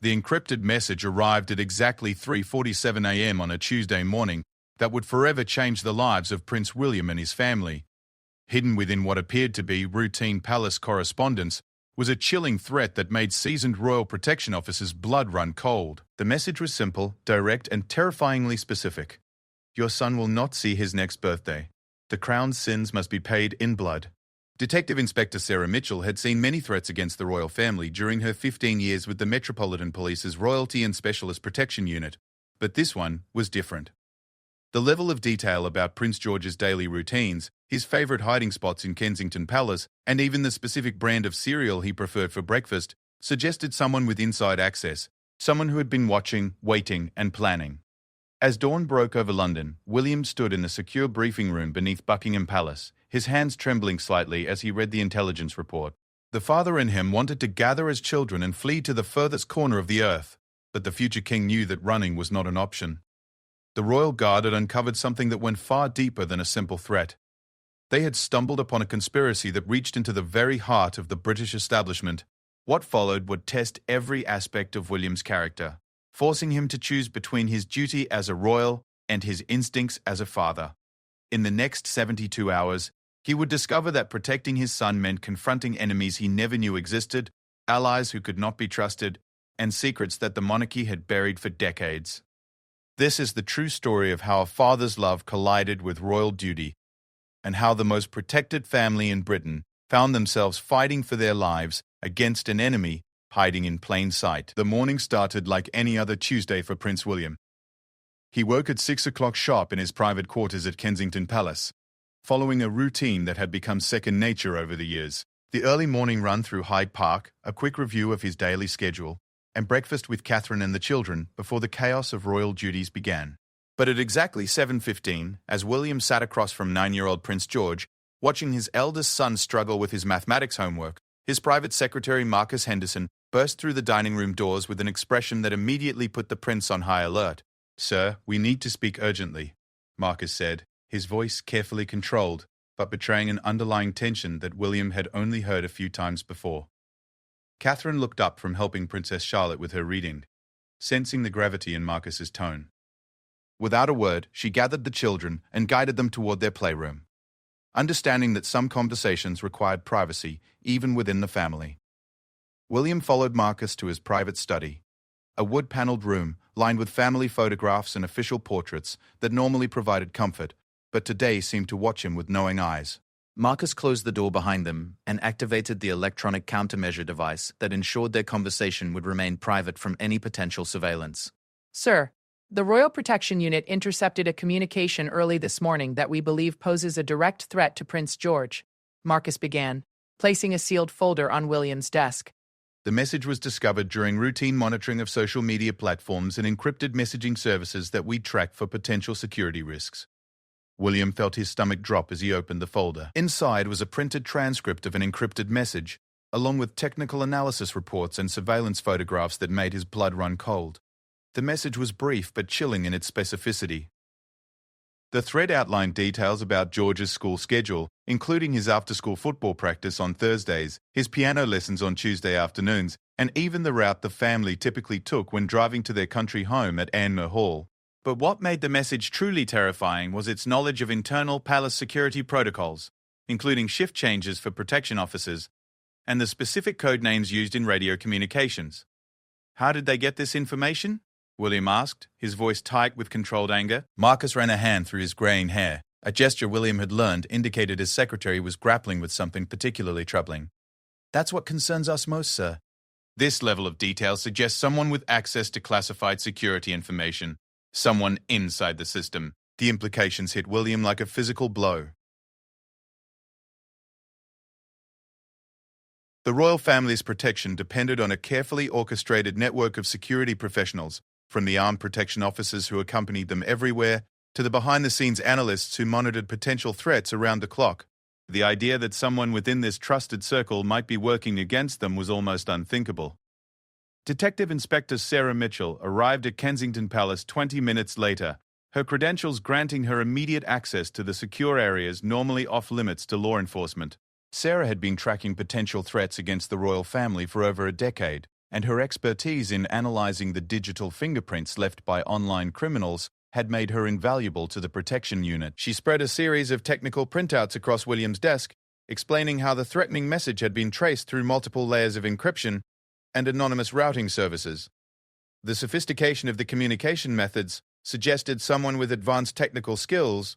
The encrypted message arrived at exactly 3:47 a.m. on a Tuesday morning that would forever change the lives of Prince William and his family. Hidden within what appeared to be routine palace correspondence was a chilling threat that made seasoned royal protection officers' blood run cold. The message was simple, direct, and terrifyingly specific. Your son will not see his next birthday. The crown's sins must be paid in blood. Detective Inspector Sarah Mitchell had seen many threats against the royal family during her 15 years with the Metropolitan Police's Royalty and Specialist Protection Unit, but this one was different. The level of detail about Prince George's daily routines, his favourite hiding spots in Kensington Palace, and even the specific brand of cereal he preferred for breakfast, suggested someone with inside access, someone who had been watching, waiting, and planning. As dawn broke over London, William stood in the secure briefing room beneath Buckingham Palace, his hands trembling slightly as he read the intelligence report. The father in him wanted to gather his children and flee to the furthest corner of the earth, but the future king knew that running was not an option. The Royal Guard had uncovered something that went far deeper than a simple threat. They had stumbled upon a conspiracy that reached into the very heart of the British establishment. What followed would test every aspect of William's character, forcing him to choose between his duty as a royal and his instincts as a father. In the next 72 hours, he would discover that protecting his son meant confronting enemies he never knew existed, allies who could not be trusted, and secrets that the monarchy had buried for decades. This is the true story of how a father's love collided with royal duty, and how the most protected family in Britain found themselves fighting for their lives against an enemy hiding in plain sight. The morning started like any other Tuesday for Prince William. He woke at 6 o'clock sharp in his private quarters at Kensington Palace, following a routine that had become second nature over the years. The early morning run through Hyde Park, a quick review of his daily schedule, and breakfast with Catherine and the children before the chaos of royal duties began. But at exactly 7:15, as William sat across from 9-year-old Prince George, watching his eldest son struggle with his mathematics homework, his private secretary Marcus Henderson burst through the dining room doors with an expression that immediately put the prince on high alert. "Sir, we need to speak urgently," Marcus said, his voice carefully controlled, but betraying an underlying tension that William had only heard a few times before. Catherine looked up from helping Princess Charlotte with her reading, sensing the gravity in Marcus's tone. Without a word, she gathered the children and guided them toward their playroom, understanding that some conversations required privacy, even within the family. William followed Marcus to his private study, a wood-paneled room lined with family photographs and official portraits that normally provided comfort, but today seemed to watch him with knowing eyes. Marcus closed the door behind them and activated the electronic countermeasure device that ensured their conversation would remain private from any potential surveillance. Sir, the Royal Protection Unit intercepted a communication early this morning that we believe poses a direct threat to Prince George, Marcus began, placing a sealed folder on William's desk. The message was discovered during routine monitoring of social media platforms and encrypted messaging services that we track for potential security risks. William felt his stomach drop as he opened the folder. Inside was a printed transcript of an encrypted message, along with technical analysis reports and surveillance photographs that made his blood run cold. The message was brief but chilling in its specificity. The thread outlined details about George's school schedule, including his after-school football practice on Thursdays, his piano lessons on Tuesday afternoons, and even the route the family typically took when driving to their country home at Anmer Hall. But what made the message truly terrifying was its knowledge of internal palace security protocols, including shift changes for protection officers, and the specific code names used in radio communications. How did they get this information? William asked, his voice tight with controlled anger. Marcus ran a hand through his greying hair. A gesture William had learned indicated his secretary was grappling with something particularly troubling. "That's what concerns us most, sir." This level of detail suggests someone with access to classified security information, someone inside the system. The implications hit William like a physical blow. The royal family's protection depended on a carefully orchestrated network of security professionals, from the armed protection officers who accompanied them everywhere to the behind-the-scenes analysts who monitored potential threats around the clock. The idea that someone within this trusted circle might be working against them was almost unthinkable. Detective Inspector Sarah Mitchell arrived at Kensington Palace 20 minutes later, her credentials granting her immediate access to the secure areas normally off-limits to law enforcement. Sarah had been tracking potential threats against the royal family for over a decade, and her expertise in analyzing the digital fingerprints left by online criminals had made her invaluable to the protection unit. She spread a series of technical printouts across William's desk, explaining how the threatening message had been traced through multiple layers of encryption and anonymous routing services. The sophistication of the communication methods suggested someone with advanced technical skills,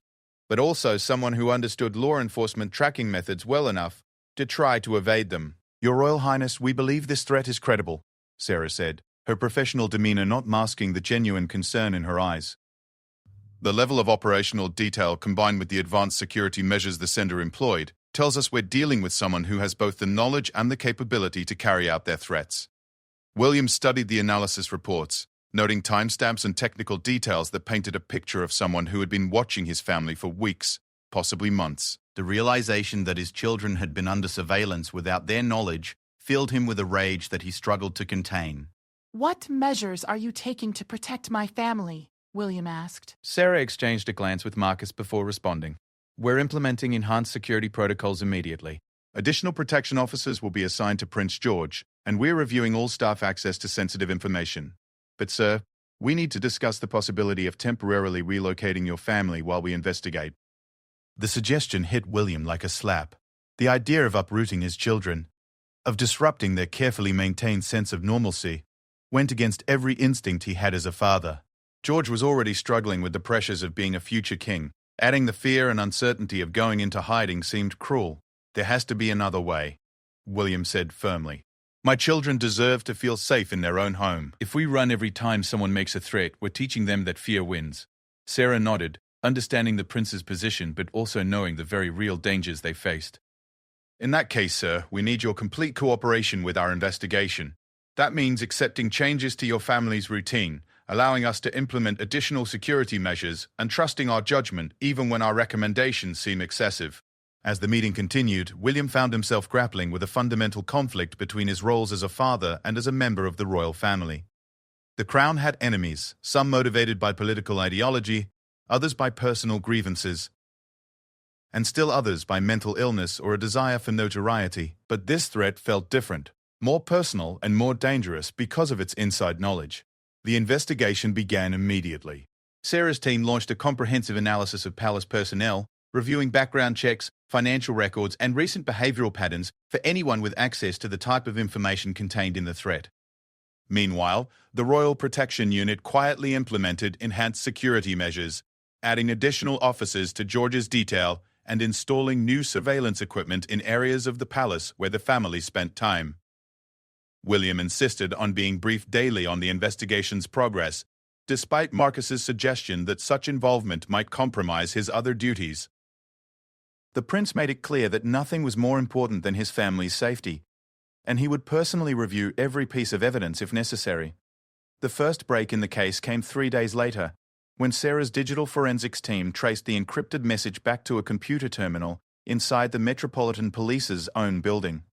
but also someone who understood law enforcement tracking methods well enough to try to evade them. "Your Royal Highness, we believe this threat is credible," Sarah said, her professional demeanor not masking the genuine concern in her eyes. "The level of operational detail combined with the advanced security measures the sender employed tells us we're dealing with someone who has both the knowledge and the capability to carry out their threats." Williams studied the analysis reports, noting timestamps and technical details that painted a picture of someone who had been watching his family for weeks, possibly months. The realization that his children had been under surveillance without their knowledge filled him with a rage that he struggled to contain. "What measures are you taking to protect my family?" William asked. Sarah exchanged a glance with Marcus before responding. "We're implementing enhanced security protocols immediately. Additional protection officers will be assigned to Prince George, and we're reviewing all staff access to sensitive information. But, sir, we need to discuss the possibility of temporarily relocating your family while we investigate." The suggestion hit William like a slap. The idea of uprooting his children, of disrupting their carefully maintained sense of normalcy, went against every instinct he had as a father. George was already struggling with the pressures of being a future king. Adding the fear and uncertainty of going into hiding seemed cruel. "There has to be another way," William said firmly. "My children deserve to feel safe in their own home. If we run every time someone makes a threat, we're teaching them that fear wins." Sarah nodded, understanding the prince's position but also knowing the very real dangers they faced. "In that case, sir, we need your complete cooperation with our investigation. That means accepting changes to your family's routine, allowing us to implement additional security measures, and trusting our judgment even when our recommendations seem excessive." As the meeting continued, William found himself grappling with a fundamental conflict between his roles as a father and as a member of the royal family. The crown had enemies, some motivated by political ideology, others by personal grievances, and still others by mental illness or a desire for notoriety. But this threat felt different, more personal and more dangerous because of its inside knowledge. The investigation began immediately. Sarah's team launched a comprehensive analysis of palace personnel, reviewing background checks, financial records, and recent behavioral patterns for anyone with access to the type of information contained in the threat. Meanwhile, the Royal Protection Unit quietly implemented enhanced security measures, adding additional officers to George's detail and installing new surveillance equipment in areas of the palace where the family spent time. William insisted on being briefed daily on the investigation's progress, despite Marcus's suggestion that such involvement might compromise his other duties. The prince made it clear that nothing was more important than his family's safety, and he would personally review every piece of evidence if necessary. The first break in the case came 3 days later, when Sarah's digital forensics team traced the encrypted message back to a computer terminal inside the Metropolitan Police's own building.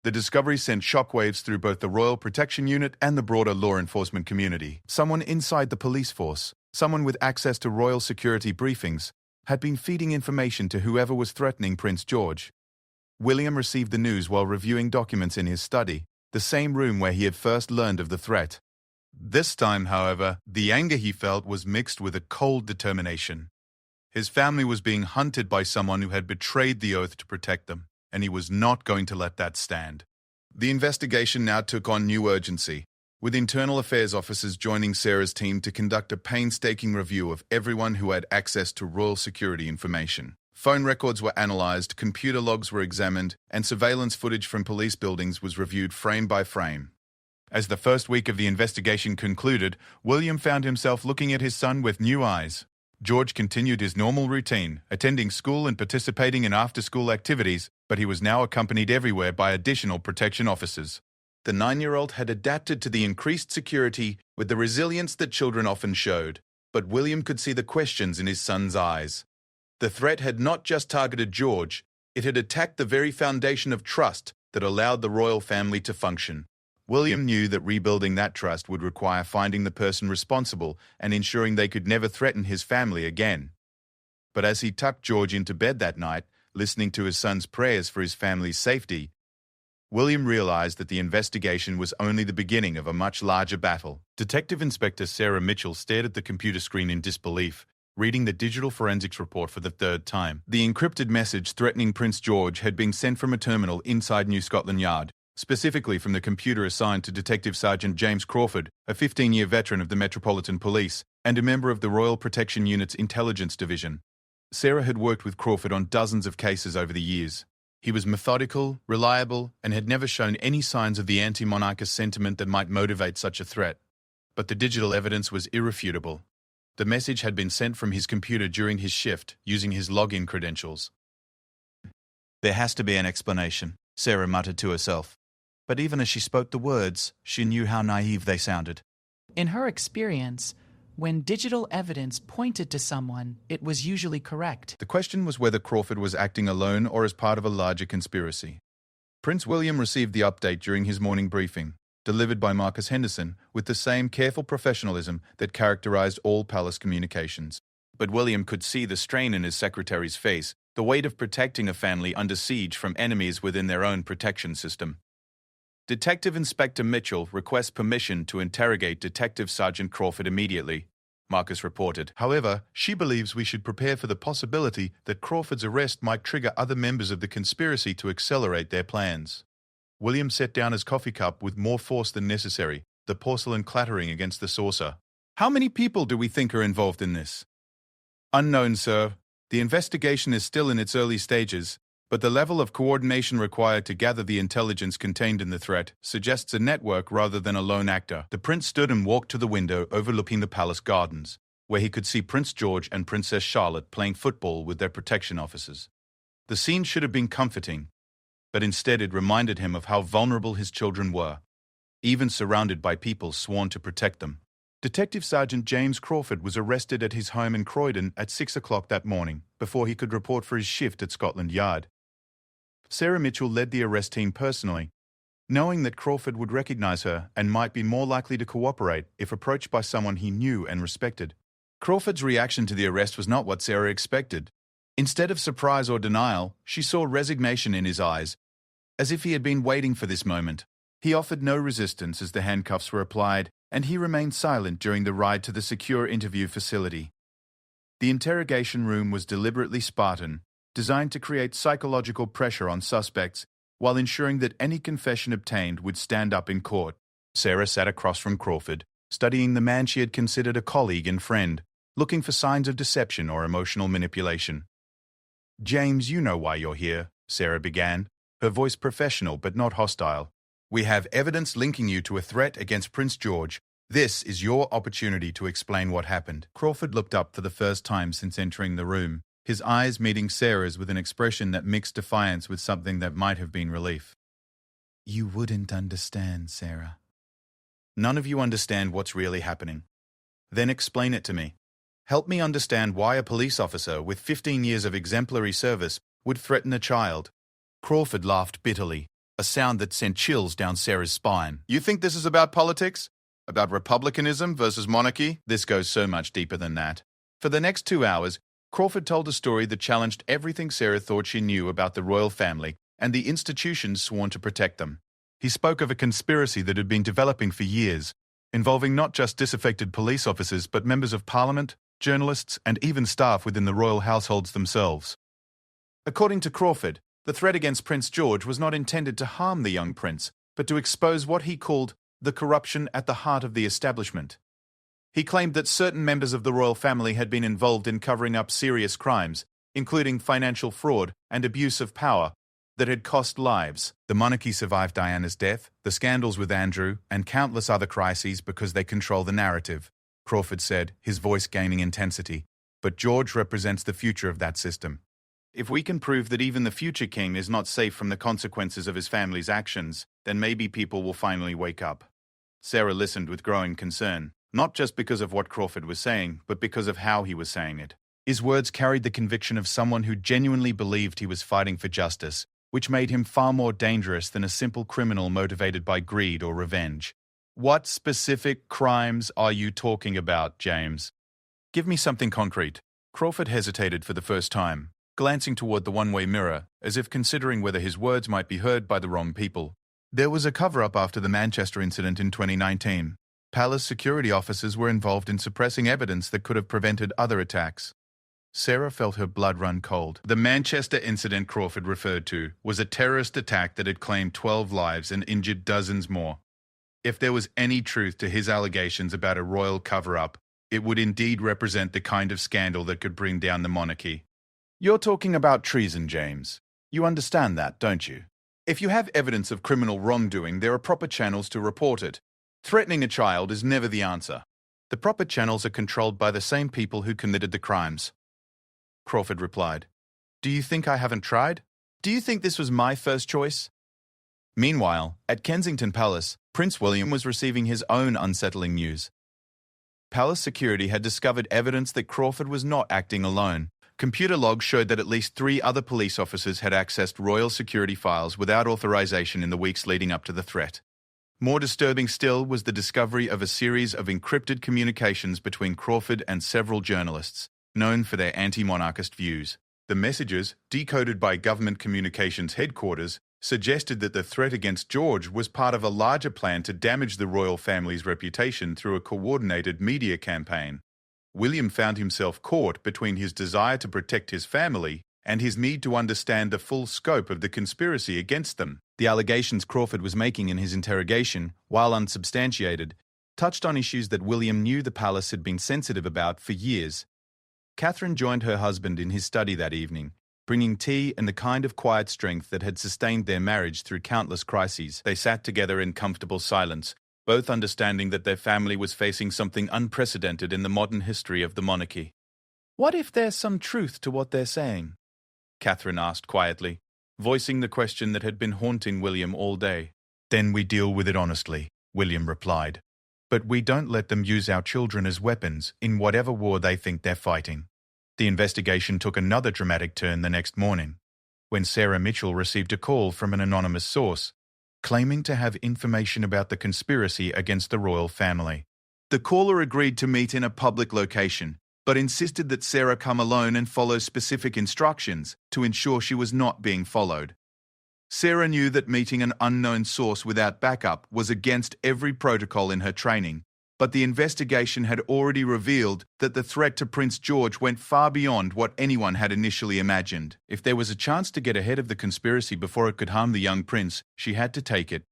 The discovery sent shockwaves through both the Royal Protection Unit and the broader law enforcement community. Someone inside the police force, someone with access to royal security briefings, had been feeding information to whoever was threatening Prince George. William received the news while reviewing documents in his study, the same room where he had first learned of the threat. This time, however, the anger he felt was mixed with a cold determination. His family was being hunted by someone who had betrayed the oath to protect them, and he was not going to let that stand. The investigation now took on new urgency, with internal affairs officers joining Sarah's team to conduct a painstaking review of everyone who had access to royal security information. Phone records were analyzed, computer logs were examined, and surveillance footage from police buildings was reviewed frame by frame. As the first week of the investigation concluded, William found himself looking at his son with new eyes. George continued his normal routine, attending school and participating in after-school activities, but he was now accompanied everywhere by additional protection officers. The 9-year-old had adapted to the increased security with the resilience that children often showed, but William could see the questions in his son's eyes. The threat had not just targeted George, it had attacked the very foundation of trust that allowed the royal family to function. William knew that rebuilding that trust would require finding the person responsible and ensuring they could never threaten his family again. But as he tucked George into bed that night, listening to his son's prayers for his family's safety, William realized that the investigation was only the beginning of a much larger battle. Detective Inspector Sarah Mitchell stared at the computer screen in disbelief, reading the digital forensics report for the third time. The encrypted message threatening Prince George had been sent from a terminal inside New Scotland Yard, specifically from the computer assigned to Detective Sergeant James Crawford, a 15-year veteran of the Metropolitan Police and a member of the Royal Protection Unit's Intelligence Division. Sarah had worked with Crawford on dozens of cases over the years. He was methodical, reliable, and had never shown any signs of the anti-monarchist sentiment that might motivate such a threat. But the digital evidence was irrefutable. The message had been sent from his computer during his shift, using his login credentials. There has to be an explanation, Sarah muttered to herself. But even as she spoke the words, she knew how naive they sounded. In her experience, when digital evidence pointed to someone, it was usually correct. The question was whether Crawford was acting alone or as part of a larger conspiracy. Prince William received the update during his morning briefing, delivered by Marcus Henderson, with the same careful professionalism that characterized all palace communications. But William could see the strain in his secretary's face, the weight of protecting a family under siege from enemies within their own protection system. Detective Inspector Mitchell requests permission to interrogate Detective Sergeant Crawford immediately, Marcus reported. However, she believes we should prepare for the possibility that Crawford's arrest might trigger other members of the conspiracy to accelerate their plans. William set down his coffee cup with more force than necessary, the porcelain clattering against the saucer. How many people do we think are involved in this? Unknown, sir. The investigation is still in its early stages, but the level of coordination required to gather the intelligence contained in the threat suggests a network rather than a lone actor. The prince stood and walked to the window overlooking the palace gardens, where he could see Prince George and Princess Charlotte playing football with their protection officers. The scene should have been comforting, but instead it reminded him of how vulnerable his children were, even surrounded by people sworn to protect them. Detective Sergeant James Crawford was arrested at his home in Croydon at 6 o'clock that morning, before he could report for his shift at Scotland Yard. Sarah Mitchell led the arrest team personally, knowing that Crawford would recognize her and might be more likely to cooperate if approached by someone he knew and respected. Crawford's reaction to the arrest was not what Sarah expected. Instead of surprise or denial, she saw resignation in his eyes, as if he had been waiting for this moment. He offered no resistance as the handcuffs were applied, and he remained silent during the ride to the secure interview facility. The interrogation room was deliberately Spartan, designed to create psychological pressure on suspects while ensuring that any confession obtained would stand up in court. Sarah sat across from Crawford, studying the man she had considered a colleague and friend, looking for signs of deception or emotional manipulation. "James, you know why you're here," Sarah began, her voice professional but not hostile. "We have evidence linking you to a threat against Prince George. This is your opportunity to explain what happened." Crawford looked up for the first time since entering the room, his eyes meeting Sarah's with an expression that mixed defiance with something that might have been relief. "You wouldn't understand, Sarah." "None of you understand what's really happening. Then explain it to me. Help me understand why a police officer with 15 years of exemplary service would threaten a child." Crawford laughed bitterly, a sound that sent chills down Sarah's spine. "You think this is about politics? About republicanism versus monarchy? This goes so much deeper than that." For the next 2 hours, Crawford told a story that challenged everything Sarah thought she knew about the royal family and the institutions sworn to protect them. He spoke of a conspiracy that had been developing for years, involving not just disaffected police officers but members of parliament, journalists, and even staff within the royal households themselves. According to Crawford, the threat against Prince George was not intended to harm the young prince, but to expose what he called the corruption at the heart of the establishment. He claimed that certain members of the royal family had been involved in covering up serious crimes, including financial fraud and abuse of power, that had cost lives. The monarchy survived Diana's death, the scandals with Andrew, and countless other crises because they control the narrative, Crawford said, his voice gaining intensity. But George represents the future of that system. If we can prove that even the future king is not safe from the consequences of his family's actions, then maybe people will finally wake up. Sarah listened with growing concern, not just because of what Crawford was saying, but because of how he was saying it. His words carried the conviction of someone who genuinely believed he was fighting for justice, which made him far more dangerous than a simple criminal motivated by greed or revenge. "What specific crimes are you talking about, James? Give me something concrete." Crawford hesitated for the first time, glancing toward the one-way mirror, as if considering whether his words might be heard by the wrong people. There was a cover-up after the Manchester incident in 2019. Palace security officers were involved in suppressing evidence that could have prevented other attacks. Sarah felt her blood run cold. The Manchester incident Crawford referred to was a terrorist attack that had claimed 12 lives and injured dozens more. If there was any truth to his allegations about a royal cover-up, it would indeed represent the kind of scandal that could bring down the monarchy. You're talking about treason, James. You understand that, don't you? If you have evidence of criminal wrongdoing, there are proper channels to report it. Threatening a child is never the answer. The proper channels are controlled by the same people who committed the crimes. Crawford replied, "Do you think I haven't tried? Do you think this was my first choice?" Meanwhile, at Kensington Palace, Prince William was receiving his own unsettling news. Palace security had discovered evidence that Crawford was not acting alone. Computer logs showed that at least 3 other police officers had accessed royal security files without authorization in the weeks leading up to the threat. More disturbing still was the discovery of a series of encrypted communications between Crawford and several journalists, known for their anti-monarchist views. The messages, decoded by Government Communications Headquarters, suggested that the threat against George was part of a larger plan to damage the royal family's reputation through a coordinated media campaign. William found himself caught between his desire to protect his family and his need to understand the full scope of the conspiracy against them. The allegations Crawford was making in his interrogation, while unsubstantiated, touched on issues that William knew the palace had been sensitive about for years. Catherine joined her husband in his study that evening, bringing tea and the kind of quiet strength that had sustained their marriage through countless crises. They sat together in comfortable silence, both understanding that their family was facing something unprecedented in the modern history of the monarchy. "What if there's some truth to what they're saying?" Catherine asked quietly, voicing the question that had been haunting William all day. "Then we deal with it honestly," William replied. "But we don't let them use our children as weapons in whatever war they think they're fighting." The investigation took another dramatic turn the next morning, when Sarah Mitchell received a call from an anonymous source, claiming to have information about the conspiracy against the royal family. The caller agreed to meet in a public location, but insisted that Sarah come alone and follow specific instructions to ensure she was not being followed. Sarah knew that meeting an unknown source without backup was against every protocol in her training, but the investigation had already revealed that the threat to Prince George went far beyond what anyone had initially imagined. If there was a chance to get ahead of the conspiracy before it could harm the young prince, she had to take it.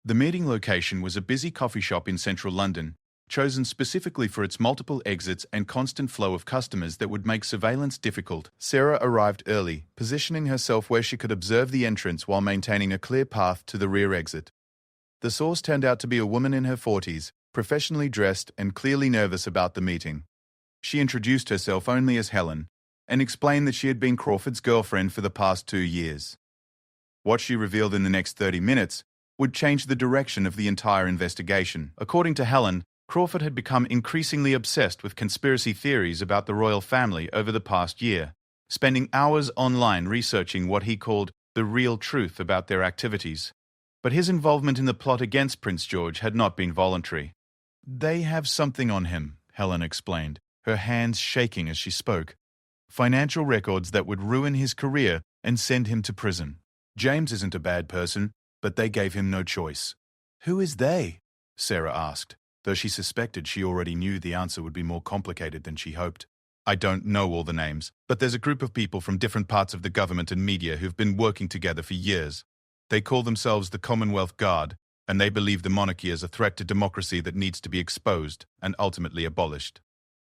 The meeting location was a busy coffee shop in central London, chosen specifically for its multiple exits and constant flow of customers that would make surveillance difficult. Sarah arrived early, positioning herself where she could observe the entrance while maintaining a clear path to the rear exit. The source turned out to be a woman in her 40s, professionally dressed and clearly nervous about the meeting. She introduced herself only as Helen, and explained that she had been Crawford's girlfriend for the past 2 years. What she revealed in the next 30 minutes would change the direction of the entire investigation. According to Helen, Crawford had become increasingly obsessed with conspiracy theories about the royal family over the past year, spending hours online researching what he called the real truth about their activities. But his involvement in the plot against Prince George had not been voluntary. "They have something on him," Helen explained, her hands shaking as she spoke. "Financial records that would ruin his career and send him to prison. James isn't a bad person, but they gave him no choice." "Who is they?" Sarah asked, though she suspected she already knew the answer would be more complicated than she hoped. "I don't know all the names, but there's a group of people from different parts of the government and media who've been working together for years. They call themselves the Commonwealth Guard, and they believe the monarchy is a threat to democracy that needs to be exposed and ultimately abolished."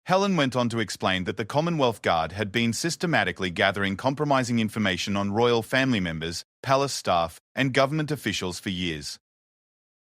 Helen went on to explain that the Commonwealth Guard had been systematically gathering compromising information on royal family members, palace staff, and government officials for years.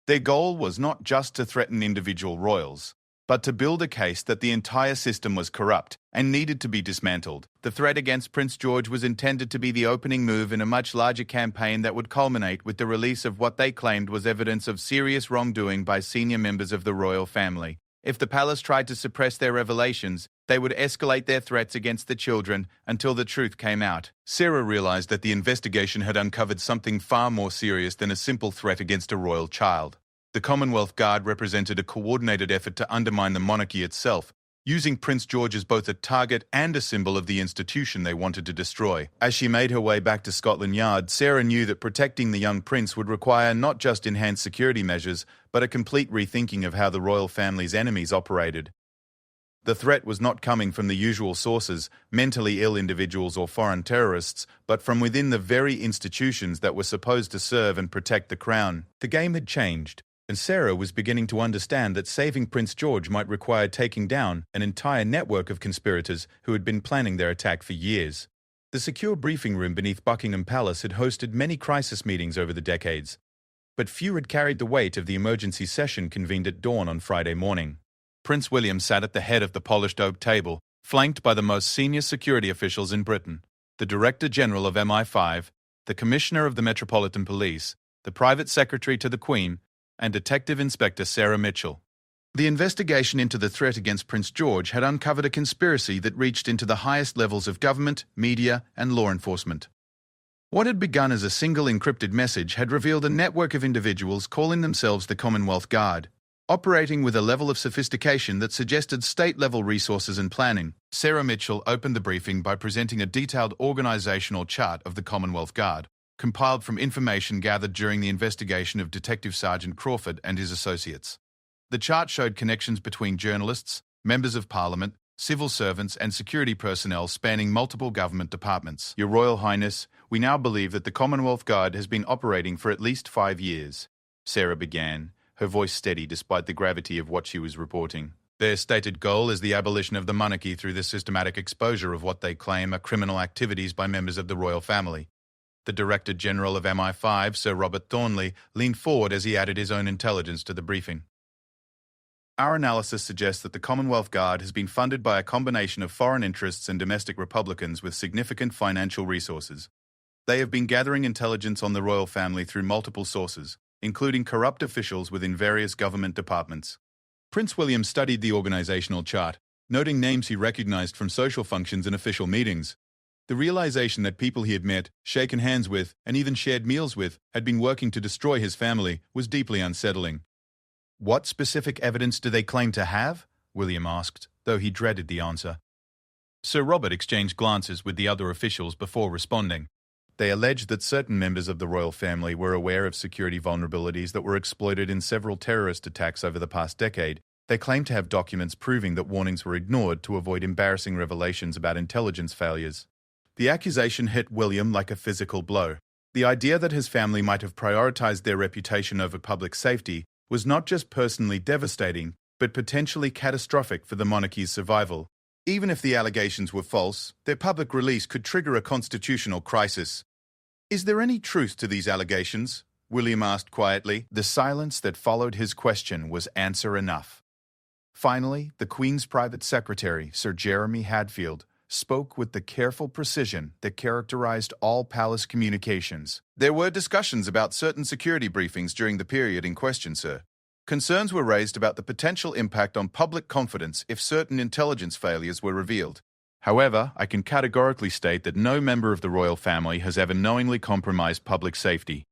Their goal was not just to threaten individual royals, but to build a case that the entire system was corrupt and needed to be dismantled. The threat against Prince George was intended to be the opening move in a much larger campaign that would culminate with the release of what they claimed was evidence of serious wrongdoing by senior members of the royal family. If the palace tried to suppress their revelations, they would escalate their threats against the children until the truth came out. Sarah realized that the investigation had uncovered something far more serious than a simple threat against a royal child. The Commonwealth Guard represented a coordinated effort to undermine the monarchy itself, using Prince George as both a target and a symbol of the institution they wanted to destroy. As she made her way back to Scotland Yard, Sarah knew that protecting the young prince would require not just enhanced security measures, but a complete rethinking of how the royal family's enemies operated. The threat was not coming from the usual sources, mentally ill individuals or foreign terrorists, but from within the very institutions that were supposed to serve and protect the crown. The game had changed, and Sarah was beginning to understand that saving Prince George might require taking down an entire network of conspirators who had been planning their attack for years. The secure briefing room beneath Buckingham Palace had hosted many crisis meetings over the decades, but few had carried the weight of the emergency session convened at dawn on Friday morning. Prince William sat at the head of the polished oak table, flanked by the most senior security officials in Britain, the Director General of MI5, the Commissioner of the Metropolitan Police, the Private Secretary to the Queen, and Detective Inspector Sarah Mitchell. The investigation into the threat against Prince George had uncovered a conspiracy that reached into the highest levels of government, media, and law enforcement. What had begun as a single encrypted message had revealed a network of individuals calling themselves the Commonwealth Guard, operating with a level of sophistication that suggested state-level resources and planning. Sarah Mitchell opened the briefing by presenting a detailed organizational chart of the Commonwealth Guard, compiled from information gathered during the investigation of Detective Sergeant Crawford and his associates. The chart showed connections between journalists, members of Parliament, civil servants, and security personnel spanning multiple government departments. Your Royal Highness, we now believe that the Commonwealth Guard has been operating for at least 5 years, Sarah began, her voice steady despite the gravity of what she was reporting. Their stated goal is the abolition of the monarchy through the systematic exposure of what they claim are criminal activities by members of the royal family. The Director General of MI5, Sir Robert Thornley, leaned forward as he added his own intelligence to the briefing. Our analysis suggests that the Commonwealth Guard has been funded by a combination of foreign interests and domestic Republicans with significant financial resources. They have been gathering intelligence on the royal family through multiple sources, including corrupt officials within various government departments. Prince William studied the organizational chart, noting names he recognized from social functions and official meetings. The realization that people he had met, shaken hands with, and even shared meals with had been working to destroy his family was deeply unsettling. What specific evidence do they claim to have? William asked, though he dreaded the answer. Sir Robert exchanged glances with the other officials before responding. They alleged that certain members of the royal family were aware of security vulnerabilities that were exploited in several terrorist attacks over the past decade. They claimed to have documents proving that warnings were ignored to avoid embarrassing revelations about intelligence failures. The accusation hit William like a physical blow. The idea that his family might have prioritized their reputation over public safety was not just personally devastating, but potentially catastrophic for the monarchy's survival. Even if the allegations were false, their public release could trigger a constitutional crisis. Is there any truth to these allegations? William asked quietly. The silence that followed his question was answer enough. Finally, the Queen's private secretary, Sir Jeremy Hadfield, spoke with the careful precision that characterized all palace communications. There were discussions about certain security briefings during the period in question, sir. Concerns were raised about the potential impact on public confidence if certain intelligence failures were revealed. However, I can categorically state that no member of the royal family has ever knowingly compromised public safety.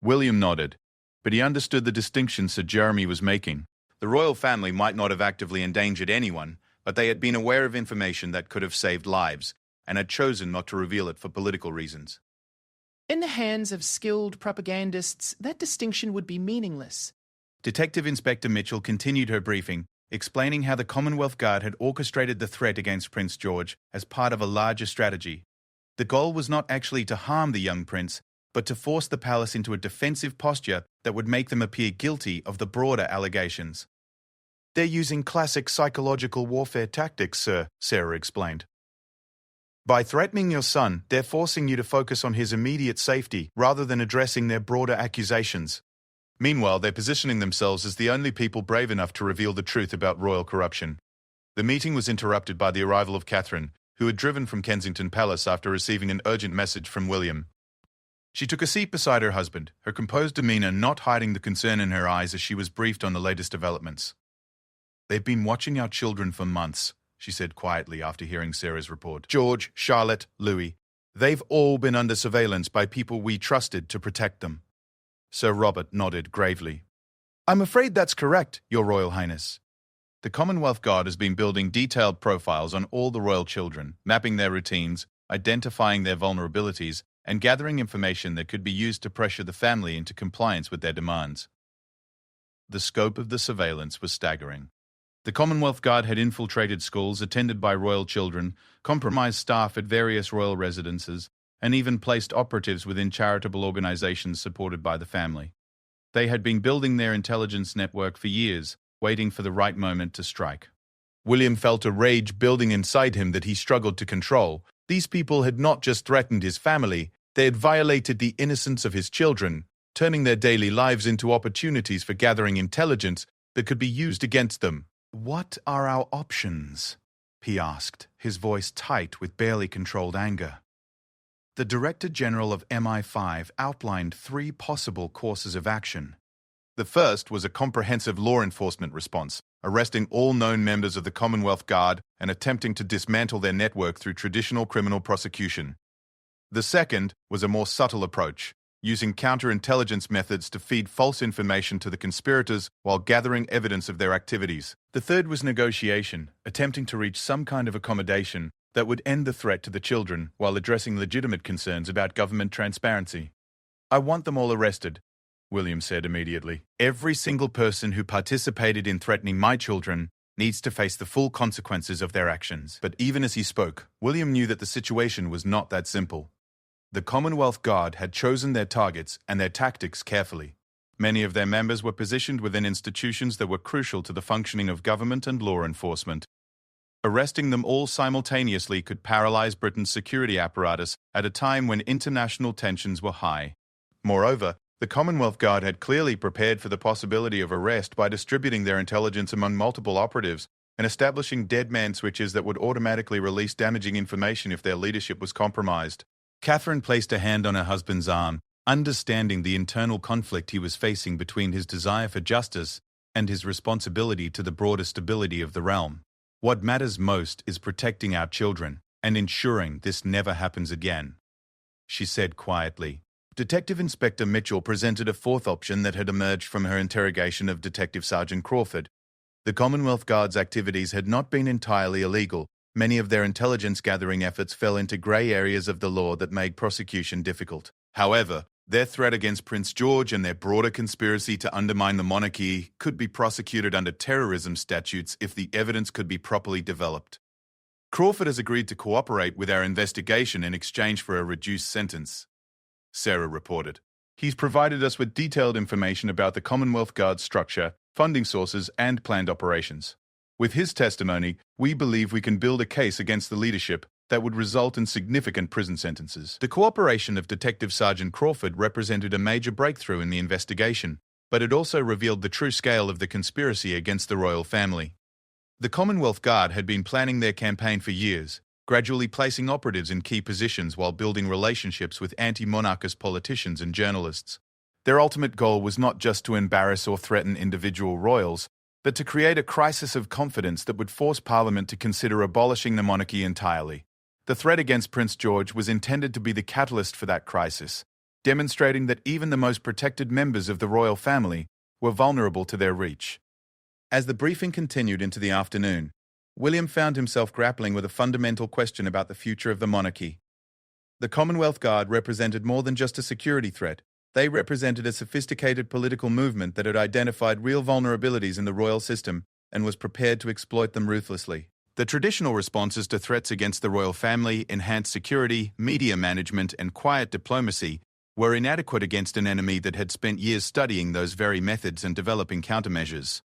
William nodded, but he understood the distinction Sir Jeremy was making. The royal family might not have actively endangered anyone, but they had been aware of information that could have saved lives, and had chosen not to reveal it for political reasons. In the hands of skilled propagandists, that distinction would be meaningless. Detective Inspector Mitchell continued her briefing, explaining how the Commonwealth Guard had orchestrated the threat against Prince George as part of a larger strategy. The goal was not actually to harm the young prince, but to force the palace into a defensive posture that would make them appear guilty of the broader allegations. They're using classic psychological warfare tactics, sir, Sarah explained. By threatening your son, they're forcing you to focus on his immediate safety rather than addressing their broader accusations. Meanwhile, they're positioning themselves as the only people brave enough to reveal the truth about royal corruption. The meeting was interrupted by the arrival of Catherine, who had driven from Kensington Palace after receiving an urgent message from William. She took a seat beside her husband, her composed demeanor not hiding the concern in her eyes as she was briefed on the latest developments. They've been watching our children for months, she said quietly after hearing Sarah's report. George, Charlotte, Louis. They've all been under surveillance by people we trusted to protect them. Sir Robert nodded gravely. I'm afraid that's correct, Your Royal Highness. The Commonwealth Guard has been building detailed profiles on all the royal children, mapping their routines, identifying their vulnerabilities, and gathering information that could be used to pressure the family into compliance with their demands. The scope of the surveillance was staggering. The Commonwealth Guard had infiltrated schools attended by royal children, compromised staff at various royal residences, and even placed operatives within charitable organizations supported by the family. They had been building their intelligence network for years, waiting for the right moment to strike. William felt a rage building inside him that he struggled to control. These people had not just threatened his family, they had violated the innocence of his children, turning their daily lives into opportunities for gathering intelligence that could be used against them. "What are our options?" he asked, his voice tight with barely controlled anger. The Director General of MI5 outlined 3 possible courses of action. The first was a comprehensive law enforcement response, arresting all known members of the Commonwealth Guard and attempting to dismantle their network through traditional criminal prosecution. The second was a more subtle approach, using counterintelligence methods to feed false information to the conspirators while gathering evidence of their activities. The third was negotiation, attempting to reach some kind of accommodation that would end the threat to the children while addressing legitimate concerns about government transparency. "I want them all arrested," William said immediately. "Every single person who participated in threatening my children needs to face the full consequences of their actions." But even as he spoke, William knew that the situation was not that simple. The Commonwealth Guard had chosen their targets and their tactics carefully. Many of their members were positioned within institutions that were crucial to the functioning of government and law enforcement. Arresting them all simultaneously could paralyze Britain's security apparatus at a time when international tensions were high. Moreover, the Commonwealth Guard had clearly prepared for the possibility of arrest by distributing their intelligence among multiple operatives and establishing dead man switches that would automatically release damaging information if their leadership was compromised. Catherine placed a hand on her husband's arm, understanding the internal conflict he was facing between his desire for justice and his responsibility to the broader stability of the realm. "What matters most is protecting our children and ensuring this never happens again," she said quietly. Detective Inspector Mitchell presented a fourth option that had emerged from her interrogation of Detective Sergeant Crawford. The Commonwealth Guard's activities had not been entirely illegal. Many of their intelligence-gathering efforts fell into grey areas of the law that made prosecution difficult. However, their threat against Prince George and their broader conspiracy to undermine the monarchy could be prosecuted under terrorism statutes if the evidence could be properly developed. "Crawford has agreed to cooperate with our investigation in exchange for a reduced sentence," Sarah reported. "He's provided us with detailed information about the Commonwealth Guard's structure, funding sources, and planned operations. With his testimony, we believe we can build a case against the leadership that would result in significant prison sentences." The cooperation of Detective Sergeant Crawford represented a major breakthrough in the investigation, but it also revealed the true scale of the conspiracy against the royal family. The Commonwealth Guard had been planning their campaign for years, gradually placing operatives in key positions while building relationships with anti-monarchist politicians and journalists. Their ultimate goal was not just to embarrass or threaten individual royals, but to create a crisis of confidence that would force Parliament to consider abolishing the monarchy entirely. The threat against Prince George was intended to be the catalyst for that crisis, demonstrating that even the most protected members of the royal family were vulnerable to their reach. As the briefing continued into the afternoon, William found himself grappling with a fundamental question about the future of the monarchy. The Commonwealth Guard represented more than just a security threat. They represented a sophisticated political movement that had identified real vulnerabilities in the royal system and was prepared to exploit them ruthlessly. The traditional responses to threats against the royal family, enhanced security, media management, and quiet diplomacy were inadequate against an enemy that had spent years studying those very methods and developing countermeasures.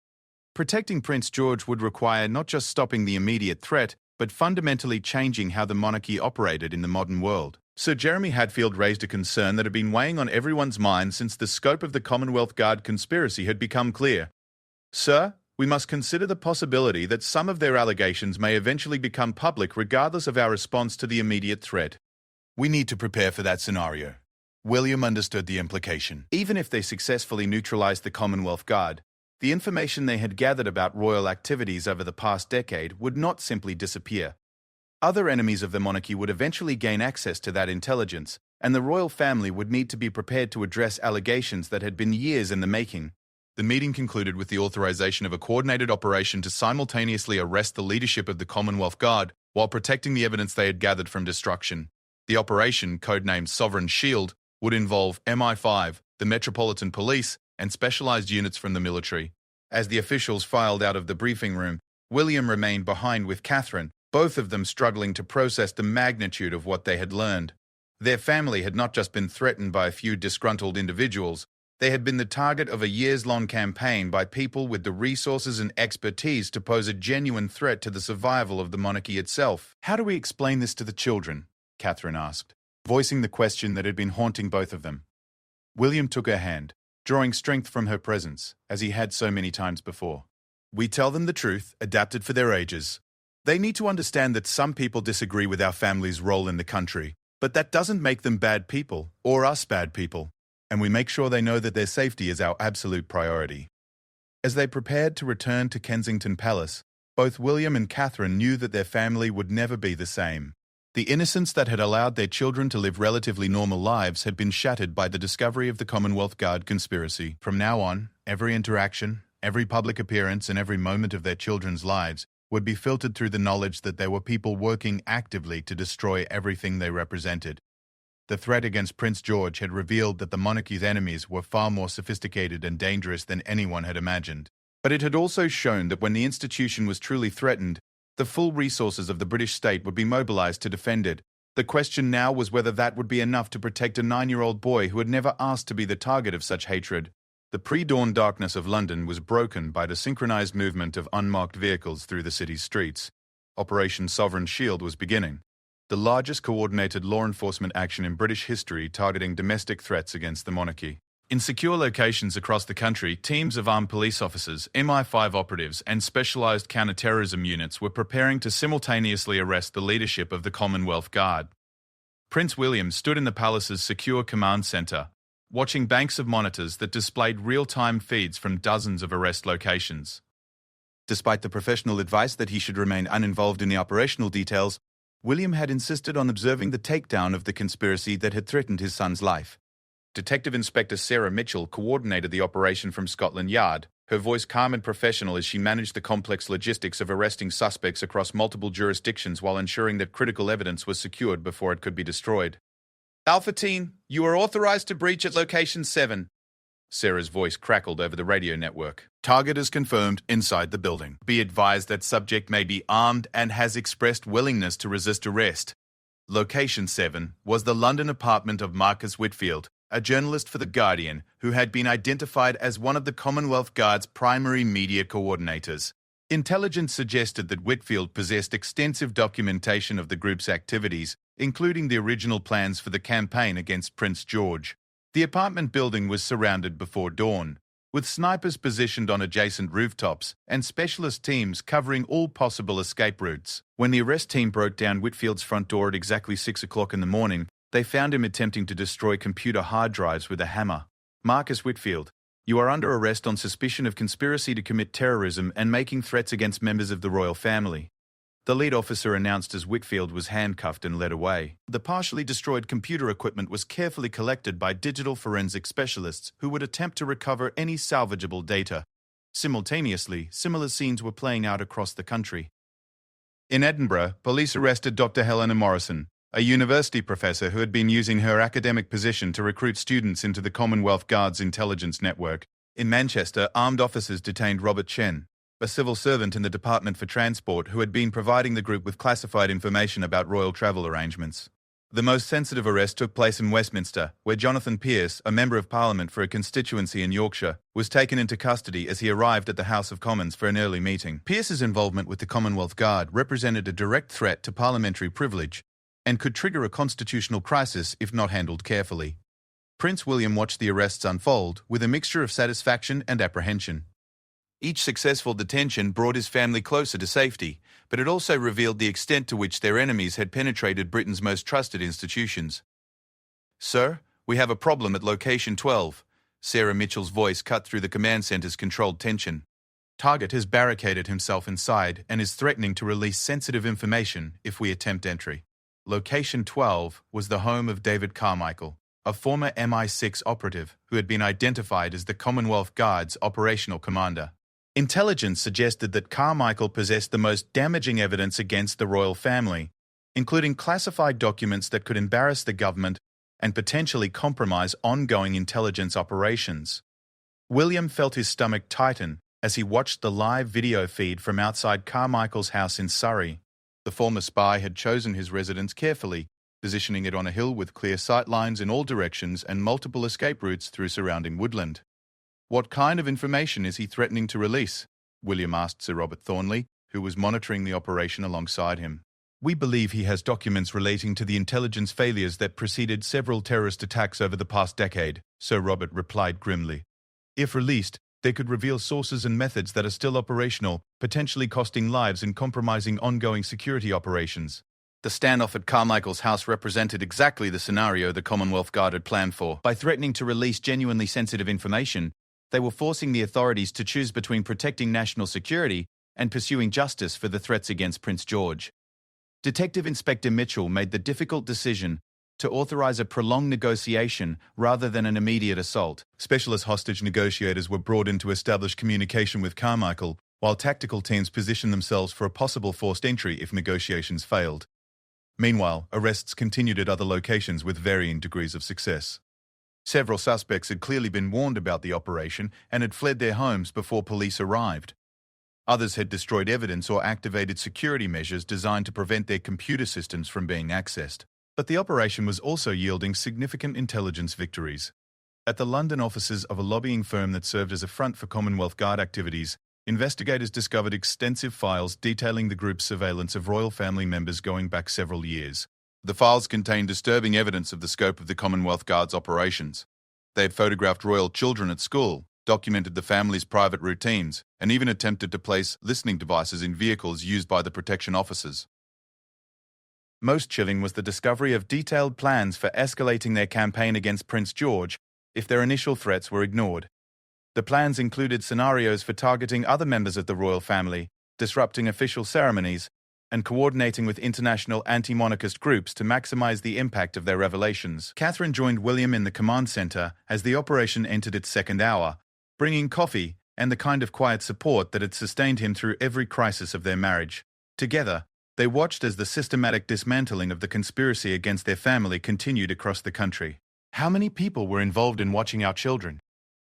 Protecting Prince George would require not just stopping the immediate threat, but fundamentally changing how the monarchy operated in the modern world. Sir Jeremy Hadfield raised a concern that had been weighing on everyone's mind since the scope of the Commonwealth Guard conspiracy had become clear. "Sir, we must consider the possibility that some of their allegations may eventually become public regardless of our response to the immediate threat. We need to prepare for that scenario." William understood the implication. Even if they successfully neutralized the Commonwealth Guard, the information they had gathered about royal activities over the past decade would not simply disappear. Other enemies of the monarchy would eventually gain access to that intelligence, and the royal family would need to be prepared to address allegations that had been years in the making. The meeting concluded with the authorization of a coordinated operation to simultaneously arrest the leadership of the Commonwealth Guard while protecting the evidence they had gathered from destruction. The operation, codenamed Sovereign Shield, would involve MI5, the Metropolitan Police, and specialized units from the military. As the officials filed out of the briefing room, William remained behind with Catherine, both of them struggling to process the magnitude of what they had learned. Their family had not just been threatened by a few disgruntled individuals, they had been the target of a years-long campaign by people with the resources and expertise to pose a genuine threat to the survival of the monarchy itself. "How do we explain this to the children?" Catherine asked, voicing the question that had been haunting both of them. William took her hand, drawing strength from her presence, as he had so many times before. "We tell them the truth, adapted for their ages. They need to understand that some people disagree with our family's role in the country, but that doesn't make them bad people, or us bad people. And we make sure they know that their safety is our absolute priority." As they prepared to return to Kensington Palace, both William and Catherine knew that their family would never be the same. The innocence that had allowed their children to live relatively normal lives had been shattered by the discovery of the Commonwealth Guard conspiracy. From now on, every interaction, every public appearance, and every moment of their children's lives would be filtered through the knowledge that there were people working actively to destroy everything they represented. The threat against Prince George had revealed that the monarchy's enemies were far more sophisticated and dangerous than anyone had imagined. But it had also shown that when the institution was truly threatened, the full resources of the British state would be mobilized to defend it. The question now was whether that would be enough to protect a 9-year-old boy who had never asked to be the target of such hatred. The pre-dawn darkness of London was broken by the synchronized movement of unmarked vehicles through the city's streets. Operation Sovereign Shield was beginning, the largest coordinated law enforcement action in British history targeting domestic threats against the monarchy. In secure locations across the country, teams of armed police officers, MI5 operatives, and specialized counter-terrorism units were preparing to simultaneously arrest the leadership of the Commonwealth Guard. Prince William stood in the palace's secure command center, watching banks of monitors that displayed real-time feeds from dozens of arrest locations. Despite the professional advice that he should remain uninvolved in the operational details, William had insisted on observing the takedown of the conspiracy that had threatened his son's life. Detective Inspector Sarah Mitchell coordinated the operation from Scotland Yard, her voice calm and professional as she managed the complex logistics of arresting suspects across multiple jurisdictions while ensuring that critical evidence was secured before it could be destroyed. "Alpha Team, you are authorized to breach at Location 7. Sarah's voice crackled over the radio network. "Target is confirmed inside the building. Be advised that subject may be armed and has expressed willingness to resist arrest." Location 7 was the London apartment of Marcus Whitfield, a journalist for The Guardian who had been identified as one of the Commonwealth Guard's primary media coordinators. Intelligence suggested that Whitfield possessed extensive documentation of the group's activities, including the original plans for the campaign against Prince George. The apartment building was surrounded before dawn, with snipers positioned on adjacent rooftops and specialist teams covering all possible escape routes. When the arrest team broke down Whitfield's front door at exactly 6 o'clock in the morning, they found him attempting to destroy computer hard drives with a hammer. "Marcus Whitfield, you are under arrest on suspicion of conspiracy to commit terrorism and making threats against members of the royal family," the lead officer announced as Whitfield was handcuffed and led away. The partially destroyed computer equipment was carefully collected by digital forensic specialists who would attempt to recover any salvageable data. Simultaneously, similar scenes were playing out across the country. In Edinburgh, police arrested Dr. Helena Morrison, a university professor who had been using her academic position to recruit students into the Commonwealth Guard's intelligence network. In Manchester, armed officers detained Robert Chen, a civil servant in the Department for Transport who had been providing the group with classified information about royal travel arrangements. The most sensitive arrest took place in Westminster, where Jonathan Pearce, a member of Parliament for a constituency in Yorkshire, was taken into custody as he arrived at the House of Commons for an early meeting. Pearce's involvement with the Commonwealth Guard represented a direct threat to parliamentary privilege and could trigger a constitutional crisis if not handled carefully. Prince William watched the arrests unfold with a mixture of satisfaction and apprehension. Each successful detention brought his family closer to safety, but it also revealed the extent to which their enemies had penetrated Britain's most trusted institutions. "Sir, we have a problem at Location 12. Sarah Mitchell's voice cut through the command center's controlled tension. "Target has barricaded himself inside and is threatening to release sensitive information if we attempt entry." Location 12 was the home of David Carmichael, a former MI6 operative who had been identified as the Commonwealth Guard's operational commander. Intelligence suggested that Carmichael possessed the most damaging evidence against the royal family, including classified documents that could embarrass the government and potentially compromise ongoing intelligence operations. William felt his stomach tighten as he watched the live video feed from outside Carmichael's house in Surrey. The former spy had chosen his residence carefully, positioning it on a hill with clear sight lines in all directions and multiple escape routes through surrounding woodland. "What kind of information is he threatening to release?" William asked Sir Robert Thornley, who was monitoring the operation alongside him. "We believe he has documents relating to the intelligence failures that preceded several terrorist attacks over the past decade," Sir Robert replied grimly. "If released, they could reveal sources and methods that are still operational, potentially costing lives and compromising ongoing security operations." The standoff at Carmichael's house represented exactly the scenario the Commonwealth Guard had planned for. By threatening to release genuinely sensitive information, they were forcing the authorities to choose between protecting national security and pursuing justice for the threats against Prince George. Detective Inspector Mitchell made the difficult decision to authorize a prolonged negotiation rather than an immediate assault. Specialist hostage negotiators were brought in to establish communication with Carmichael, while tactical teams positioned themselves for a possible forced entry if negotiations failed. Meanwhile, arrests continued at other locations with varying degrees of success. Several suspects had clearly been warned about the operation and had fled their homes before police arrived. Others had destroyed evidence or activated security measures designed to prevent their computer systems from being accessed. But the operation was also yielding significant intelligence victories. At the London offices of a lobbying firm that served as a front for Commonwealth Guard activities, investigators discovered extensive files detailing the group's surveillance of royal family members going back several years. The files contained disturbing evidence of the scope of the Commonwealth Guard's operations. They had photographed royal children at school, documented the family's private routines, and even attempted to place listening devices in vehicles used by the protection officers. Most chilling was the discovery of detailed plans for escalating their campaign against Prince George if their initial threats were ignored. The plans included scenarios for targeting other members of the royal family, disrupting official ceremonies, and coordinating with international anti-monarchist groups to maximize the impact of their revelations. Catherine joined William in the command center as the operation entered its second hour, bringing coffee and the kind of quiet support that had sustained him through every crisis of their marriage. Together, they watched as the systematic dismantling of the conspiracy against their family continued across the country. "How many people were involved in watching our children?"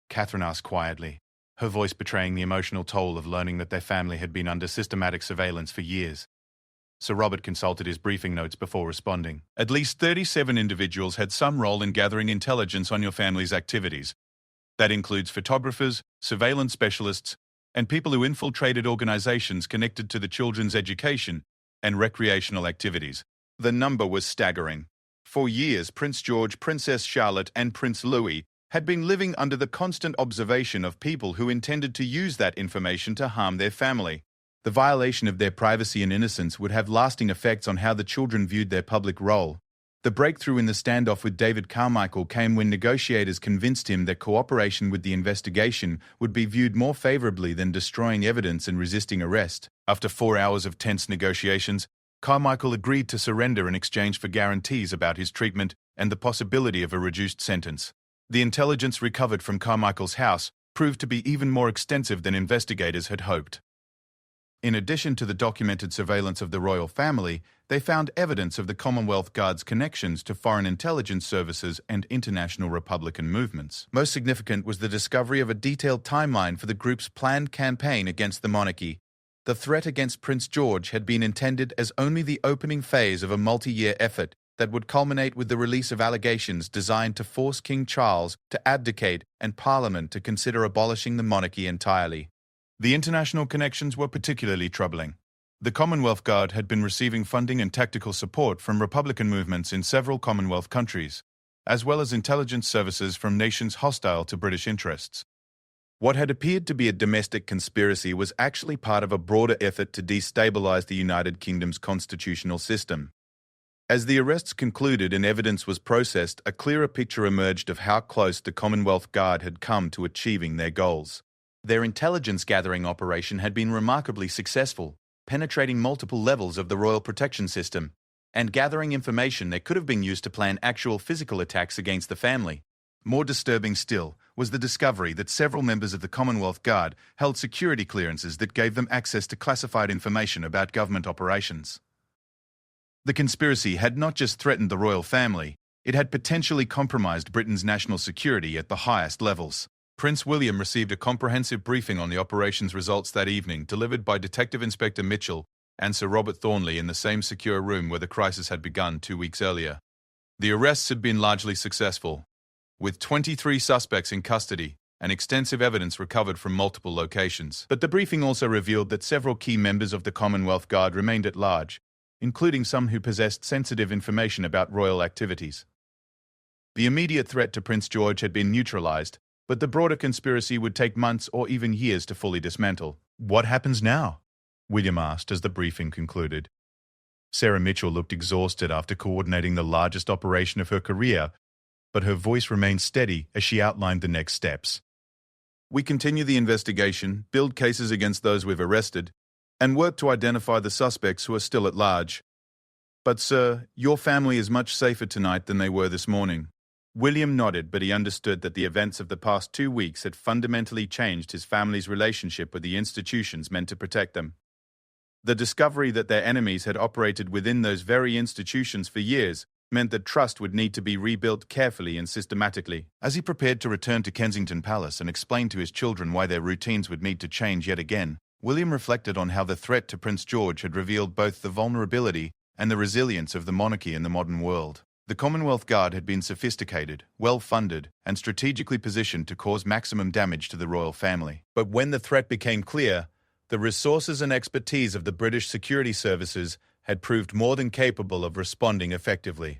Catherine asked quietly, her voice betraying the emotional toll of learning that their family had been under systematic surveillance for years. Sir Robert consulted his briefing notes before responding. "At least 37 individuals had some role in gathering intelligence on your family's activities. That includes photographers, surveillance specialists, and people who infiltrated organizations connected to the children's education and recreational activities." The number was staggering. For years, Prince George, Princess Charlotte, and Prince Louis had been living under the constant observation of people who intended to use that information to harm their family. The violation of their privacy and innocence would have lasting effects on how the children viewed their public role. The breakthrough in the standoff with David Carmichael came when negotiators convinced him that cooperation with the investigation would be viewed more favorably than destroying evidence and resisting arrest. After 4 hours of tense negotiations, Carmichael agreed to surrender in exchange for guarantees about his treatment and the possibility of a reduced sentence. The intelligence recovered from Carmichael's house proved to be even more extensive than investigators had hoped. In addition to the documented surveillance of the royal family, they found evidence of the Commonwealth Guard's connections to foreign intelligence services and international Republican movements. Most significant was the discovery of a detailed timeline for the group's planned campaign against the monarchy. The threat against Prince George had been intended as only the opening phase of a multi-year effort that would culminate with the release of allegations designed to force King Charles to abdicate and Parliament to consider abolishing the monarchy entirely. The international connections were particularly troubling. The Commonwealth Guard had been receiving funding and tactical support from Republican movements in several Commonwealth countries, as well as intelligence services from nations hostile to British interests. What had appeared to be a domestic conspiracy was actually part of a broader effort to destabilize the United Kingdom's constitutional system. As the arrests concluded and evidence was processed, a clearer picture emerged of how close the Commonwealth Guard had come to achieving their goals. Their intelligence gathering operation had been remarkably successful, penetrating multiple levels of the royal protection system. and gathering information that could have been used to plan actual physical attacks against the family. More disturbing still was the discovery that several members of the Commonwealth Guard held security clearances that gave them access to classified information about government operations. The conspiracy had not just threatened the royal family, it had potentially compromised Britain's national security at the highest levels. Prince William received a comprehensive briefing on the operation's results that evening, delivered by Detective Inspector Mitchell and Sir Robert Thornley in the same secure room where the crisis had begun 2 weeks earlier. The arrests had been largely successful, with 23 suspects in custody and extensive evidence recovered from multiple locations. But the briefing also revealed that several key members of the Commonwealth Guard remained at large, including some who possessed sensitive information about royal activities. The immediate threat to Prince George had been neutralized, but the broader conspiracy would take months or even years to fully dismantle. "What happens now?" William asked as the briefing concluded. Sarah Mitchell looked exhausted after coordinating the largest operation of her career, but her voice remained steady as she outlined the next steps. "We continue the investigation, build cases against those we've arrested, and work to identify the suspects who are still at large. But, sir, your family is much safer tonight than they were this morning." William nodded, but he understood that the events of the past 2 weeks had fundamentally changed his family's relationship with the institutions meant to protect them. The discovery that their enemies had operated within those very institutions for years meant that trust would need to be rebuilt carefully and systematically. As he prepared to return to Kensington Palace and explain to his children why their routines would need to change yet again, William reflected on how the threat to Prince George had revealed both the vulnerability and the resilience of the monarchy in the modern world. The Commonwealth Guard had been sophisticated, well-funded, and strategically positioned to cause maximum damage to the royal family. But when the threat became clear, the resources and expertise of the British security services had proved more than capable of responding effectively.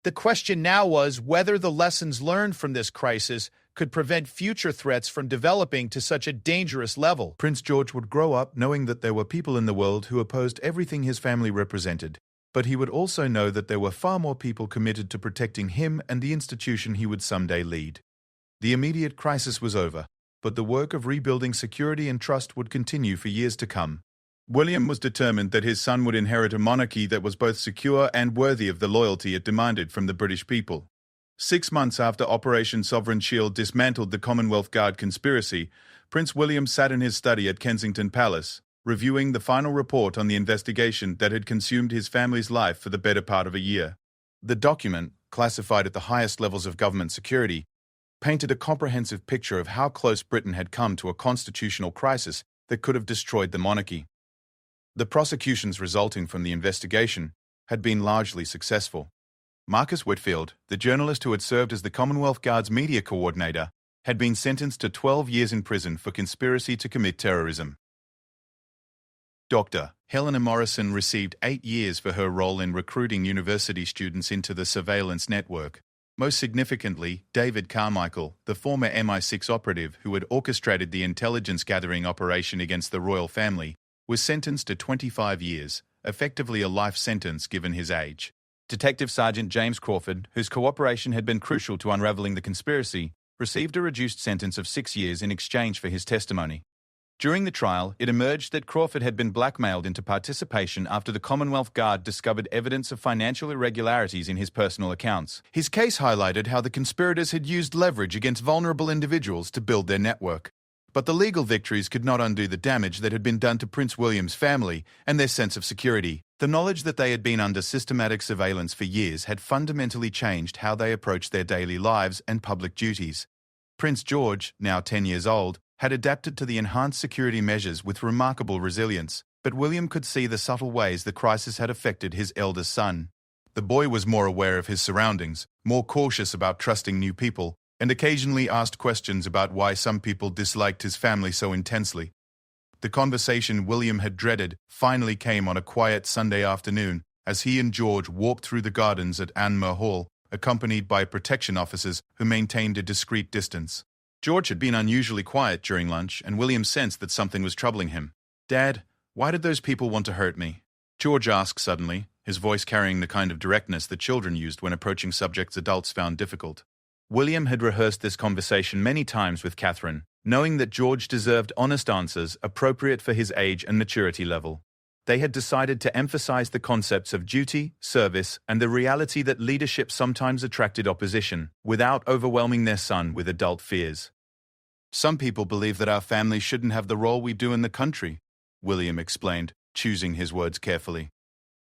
The question now was whether the lessons learned from this crisis could prevent future threats from developing to such a dangerous level. Prince George would grow up knowing that there were people in the world who opposed everything his family represented, but he would also know that there were far more people committed to protecting him and the institution he would someday lead. The immediate crisis was over, but the work of rebuilding security and trust would continue for years to come. William was determined that his son would inherit a monarchy that was both secure and worthy of the loyalty it demanded from the British people. 6 months after Operation Sovereign Shield dismantled the Commonwealth Guard conspiracy, Prince William sat in his study at Kensington Palace, reviewing the final report on the investigation that had consumed his family's life for the better part of a year. The document, classified at the highest levels of government security, painted a comprehensive picture of how close Britain had come to a constitutional crisis that could have destroyed the monarchy. The prosecutions resulting from the investigation had been largely successful. Marcus Whitfield, the journalist who had served as the Commonwealth Guard's media coordinator, had been sentenced to 12 years in prison for conspiracy to commit terrorism. Dr. Helena Morrison received 8 years for her role in recruiting university students into the surveillance network. Most significantly, David Carmichael, the former MI6 operative who had orchestrated the intelligence-gathering operation against the royal family, was sentenced to 25 years, effectively a life sentence given his age. Detective Sergeant James Crawford, whose cooperation had been crucial to unravelling the conspiracy, received a reduced sentence of 6 years in exchange for his testimony. During the trial, it emerged that Crawford had been blackmailed into participation after the Commonwealth Guard discovered evidence of financial irregularities in his personal accounts. His case highlighted how the conspirators had used leverage against vulnerable individuals to build their network. But the legal victories could not undo the damage that had been done to Prince William's family and their sense of security. The knowledge that they had been under systematic surveillance for years had fundamentally changed how they approached their daily lives and public duties. Prince George, now 10 years old, had adapted to the enhanced security measures with remarkable resilience, but William could see the subtle ways the crisis had affected his eldest son. The boy was more aware of his surroundings, more cautious about trusting new people, and occasionally asked questions about why some people disliked his family so intensely. The conversation William had dreaded finally came on a quiet Sunday afternoon as he and George walked through the gardens at Anmer Hall, accompanied by protection officers who maintained a discreet distance. George had been unusually quiet during lunch, and William sensed that something was troubling him. "Dad, why did those people want to hurt me?" George asked suddenly, his voice carrying the kind of directness that children used when approaching subjects adults found difficult. William had rehearsed this conversation many times with Catherine, knowing that George deserved honest answers appropriate for his age and maturity level. They had decided to emphasize the concepts of duty, service, and the reality that leadership sometimes attracted opposition, without overwhelming their son with adult fears. "Some people believe that our family shouldn't have the role we do in the country," William explained, choosing his words carefully.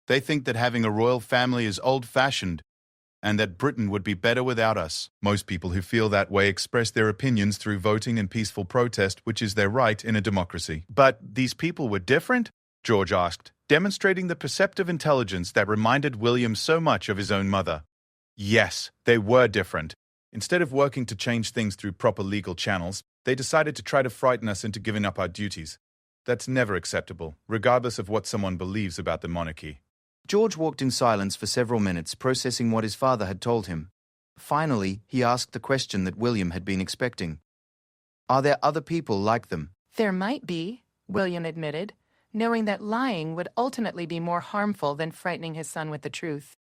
"They think that having a royal family is old-fashioned, and that Britain would be better without us." Most people who feel that way express their opinions through voting and peaceful protest, which is their right in a democracy. "But these people were different?" George asked, demonstrating the perceptive intelligence that reminded William so much of his own mother. "Yes, they were different. Instead of working to change things through proper legal channels, they decided to try to frighten us into giving up our duties. That's never acceptable, regardless of what someone believes about the monarchy." George walked in silence for several minutes, processing what his father had told him. Finally, he asked the question that William had been expecting. "Are there other people like them?" "There might be," William admitted, knowing that lying would ultimately be more harmful than frightening his son with the truth.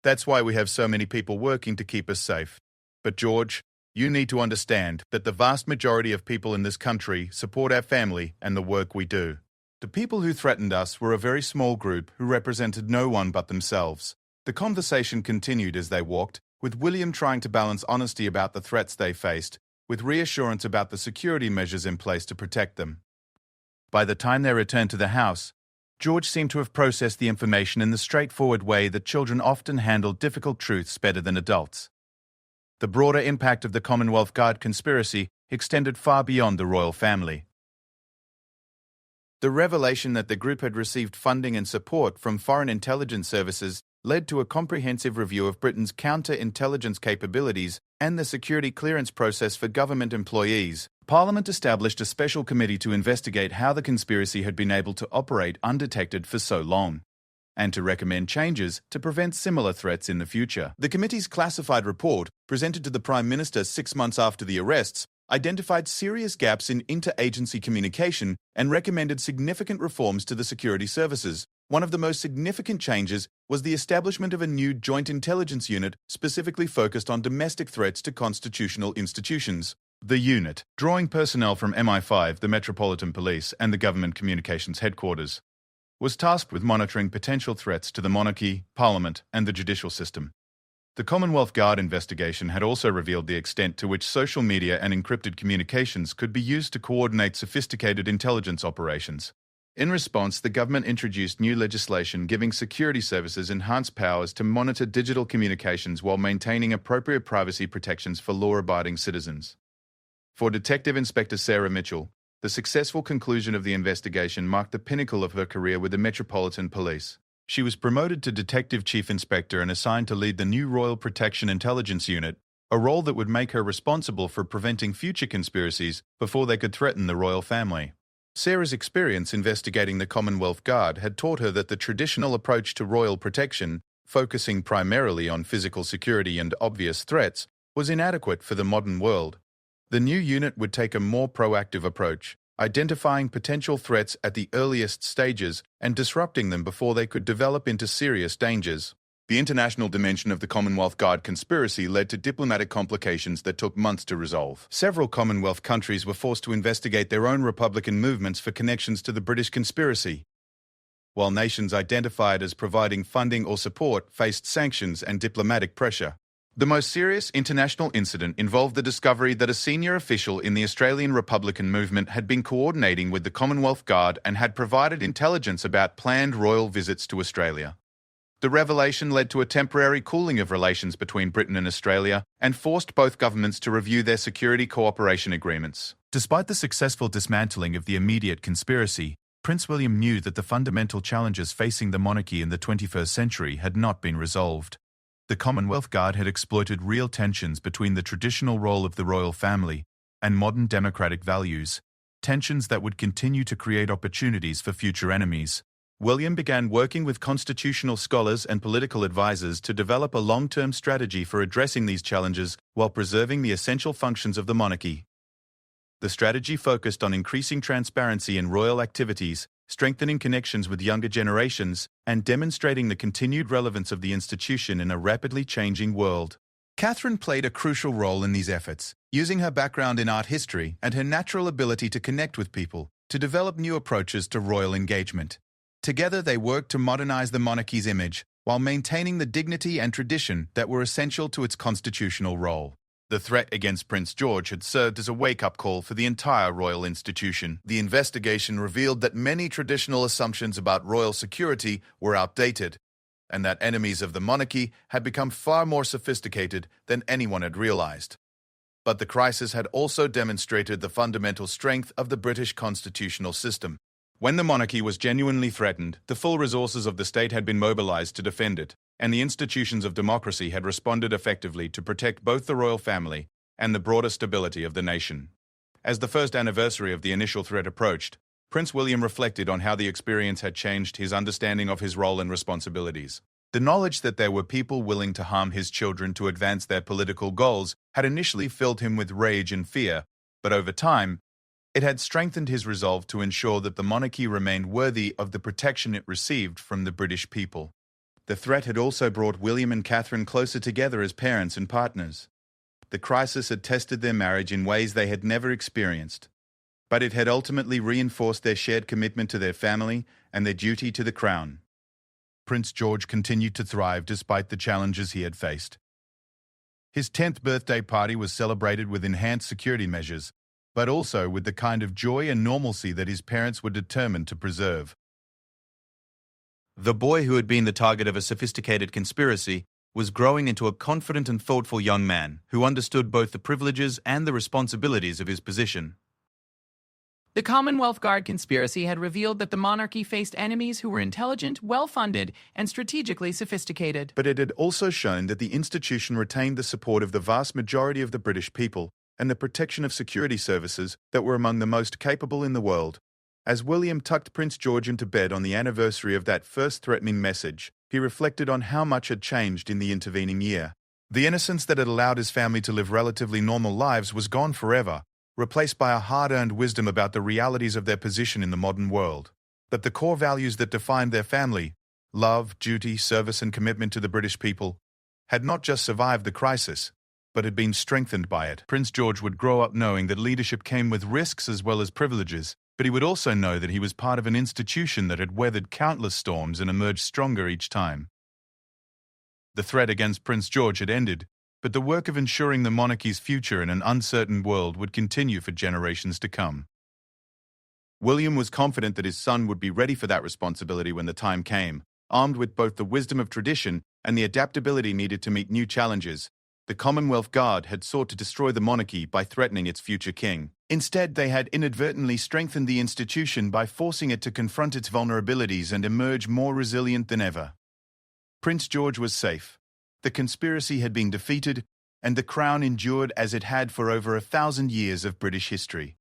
"That's why we have so many people working to keep us safe. But George, you need to understand that the vast majority of people in this country support our family and the work we do. The people who threatened us were a very small group who represented no one but themselves." The conversation continued as they walked, with William trying to balance honesty about the threats they faced, with reassurance about the security measures in place to protect them. By the time they returned to the house, George seemed to have processed the information in the straightforward way that children often handle difficult truths better than adults. The broader impact of the Commonwealth Guard conspiracy extended far beyond the royal family. The revelation that the group had received funding and support from foreign intelligence services led to a comprehensive review of Britain's counter-intelligence capabilities and the security clearance process for government employees. Parliament established a special committee to investigate how the conspiracy had been able to operate undetected for so long, and to recommend changes to prevent similar threats in the future. The committee's classified report, presented to the Prime Minister 6 months after the arrests, identified serious gaps in interagency communication and recommended significant reforms to the security services. One of the most significant changes was the establishment of a new joint intelligence unit specifically focused on domestic threats to constitutional institutions. The unit, drawing personnel from MI5, the Metropolitan Police, and the Government Communications Headquarters, was tasked with monitoring potential threats to the monarchy, Parliament, and the judicial system. The Commonwealth Guard investigation had also revealed the extent to which social media and encrypted communications could be used to coordinate sophisticated intelligence operations. In response, the government introduced new legislation giving security services enhanced powers to monitor digital communications while maintaining appropriate privacy protections for law-abiding citizens. For Detective Inspector Sarah Mitchell, the successful conclusion of the investigation marked the pinnacle of her career with the Metropolitan Police. She was promoted to Detective Chief Inspector and assigned to lead the new Royal Protection Intelligence Unit, a role that would make her responsible for preventing future conspiracies before they could threaten the royal family. Sarah's experience investigating the Commonwealth Guard had taught her that the traditional approach to royal protection, focusing primarily on physical security and obvious threats, was inadequate for the modern world. The new unit would take a more proactive approach, identifying potential threats at the earliest stages and disrupting them before they could develop into serious dangers. The international dimension of the Commonwealth Guard conspiracy led to diplomatic complications that took months to resolve. Several Commonwealth countries were forced to investigate their own Republican movements for connections to the British conspiracy, while nations identified as providing funding or support faced sanctions and diplomatic pressure. The most serious international incident involved the discovery that a senior official in the Australian Republican movement had been coordinating with the Commonwealth Guard and had provided intelligence about planned royal visits to Australia. The revelation led to a temporary cooling of relations between Britain and Australia and forced both governments to review their security cooperation agreements. Despite the successful dismantling of the immediate conspiracy, Prince William knew that the fundamental challenges facing the monarchy in the 21st century had not been resolved. The Commonwealth Guard had exploited real tensions between the traditional role of the royal family and modern democratic values, tensions that would continue to create opportunities for future enemies. William began working with constitutional scholars and political advisors to develop a long-term strategy for addressing these challenges while preserving the essential functions of the monarchy. The strategy focused on increasing transparency in royal activities, strengthening connections with younger generations, and demonstrating the continued relevance of the institution in a rapidly changing world. Catherine played a crucial role in these efforts, using her background in art history and her natural ability to connect with people to develop new approaches to royal engagement. Together they worked to modernize the monarchy's image, while maintaining the dignity and tradition that were essential to its constitutional role. The threat against Prince George had served as a wake-up call for the entire royal institution. The investigation revealed that many traditional assumptions about royal security were outdated, and that enemies of the monarchy had become far more sophisticated than anyone had realized. But the crisis had also demonstrated the fundamental strength of the British constitutional system. When the monarchy was genuinely threatened, the full resources of the state had been mobilized to defend it, and the institutions of democracy had responded effectively to protect both the royal family and the broader stability of the nation. As the first anniversary of the initial threat approached, Prince William reflected on how the experience had changed his understanding of his role and responsibilities. The knowledge that there were people willing to harm his children to advance their political goals had initially filled him with rage and fear, but over time, it had strengthened his resolve to ensure that the monarchy remained worthy of the protection it received from the British people. The threat had also brought William and Catherine closer together as parents and partners. The crisis had tested their marriage in ways they had never experienced, but it had ultimately reinforced their shared commitment to their family and their duty to the crown. Prince George continued to thrive despite the challenges he had faced. His 10th birthday party was celebrated with enhanced security measures, but also with the kind of joy and normalcy that his parents were determined to preserve. The boy who had been the target of a sophisticated conspiracy was growing into a confident and thoughtful young man who understood both the privileges and the responsibilities of his position. The Commonwealth Guard conspiracy had revealed that the monarchy faced enemies who were intelligent, well-funded, and strategically sophisticated. But it had also shown that the institution retained the support of the vast majority of the British people and the protection of security services that were among the most capable in the world. As William tucked Prince George into bed on the anniversary of that first threatening message, he reflected on how much had changed in the intervening year. The innocence that had allowed his family to live relatively normal lives was gone forever, replaced by a hard-earned wisdom about the realities of their position in the modern world. But the core values that defined their family, love, duty, service, and commitment to the British people, had not just survived the crisis, but had been strengthened by it. Prince George would grow up knowing that leadership came with risks as well as privileges, but he would also know that he was part of an institution that had weathered countless storms and emerged stronger each time. The threat against Prince George had ended, but the work of ensuring the monarchy's future in an uncertain world would continue for generations to come. William was confident that his son would be ready for that responsibility when the time came, armed with both the wisdom of tradition and the adaptability needed to meet new challenges. The Commonwealth Guard had sought to destroy the monarchy by threatening its future king. Instead, they had inadvertently strengthened the institution by forcing it to confront its vulnerabilities and emerge more resilient than ever. Prince George was safe. The conspiracy had been defeated, and the crown endured as it had for over 1,000 years of British history.